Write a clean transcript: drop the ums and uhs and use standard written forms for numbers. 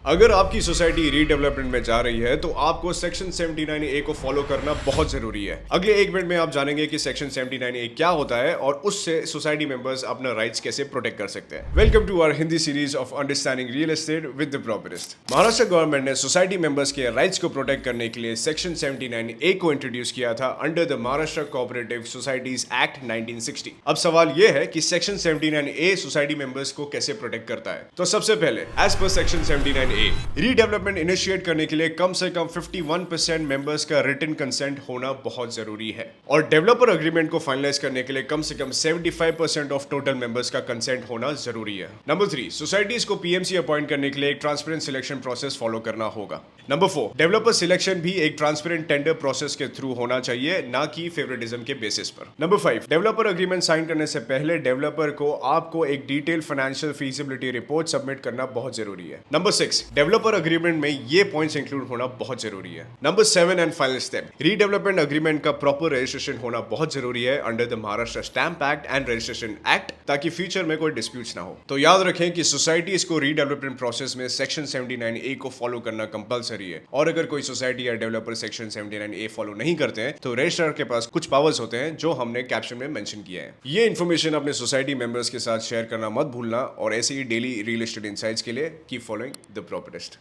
अगर आपकी society redevelopment में जा रही है तो आपको सेक्शन 79A को फॉलो करना बहुत जरूरी है। अगले 1 मिनट में आप जानेंगे कि सेक्शन 79A क्या होता है और उससे सोसाइटी मेंबर्स अपना राइट्स कैसे प्रोटेक्ट कर सकते हैं। Welcome to our Hindi series of understanding real estate with the propertist. Maharashtra government ने सोसाइटी मेंबर्स के राइट्स को प्रोटेक्ट करने के लिए सेक्शन 79A को इंट्रोड्यूस किया था under the Maharashtra cooperative societies act 1960। अब सवाल यह है कि सेक्शन 79A सोसाइटी मेंबर्स को कैसे प्रोटेक्ट करता है। तो सबसे पहले as per section 79A redevelopment initiate करने के लिए कम से कम 51% मेंबर्स का रिटन कंसेंट होना बहुत जरूरी है और डेवलपर अग्रीमेंट को फाइनलाइज करने के लिए कम से कम 75% ऑफ टोटल मेंबर्स का कंसेंट होना जरूरी है। नंबर 3, सोसाइटीज को पीएमसी अपॉइंट करने के लिए एक ट्रांसपेरेंट सिलेक्शन प्रोसेस फॉलो करना होगा। नंबर 4, डेवलपर सिलेक्शन भी एक ट्रांसपेरेंट टेंडर प्रोसेस के थ्रू होना चाहिए, ना कि फेवरेटिज्म के बेसिस पर। नंबर 5, डेवलपर अग्रीमेंट साइन करने से पहले डेवलपर को आपको एक detail financial feasibility report submit करना बहुत जरूरी है। नंबर 6, डेवलपर अग्रीमेंट में ये पॉइंट्स इंक्लूड होना बहुत जरूरी है। Number 7 and final step, redevelopment agreement का प्रॉपर रजिस्ट्रेशन होना बहुत जरूरी है under the Maharashtra stamp act and registration act, ताकि फ्यूचर में कोई डिस्प्यूट्स ना हो। तो याद रखें कि सोसाइटीज को रीडेवलपमेंट प्रोसेस में सेक्शन 79A को फॉलो करना कंपलसरी है और अगर कोई सोसाइटी या डेवलपर सेक्शन 79A फॉलो नहीं करते हैं तो रजिस्ट्रार के पास कुछ पावर्स होते हैं जो हमने कैप्शन में मेंशन किया है। ये इन्फॉर्मेशन अपने सोसाइटी मेंबर्स के साथ शेयर करना मत भूलना और ऐसे ही डेली रियल एस्टेट इनसाइट्स के लिए कीप फॉलोइंग द प्रॉपर्टिस्ट।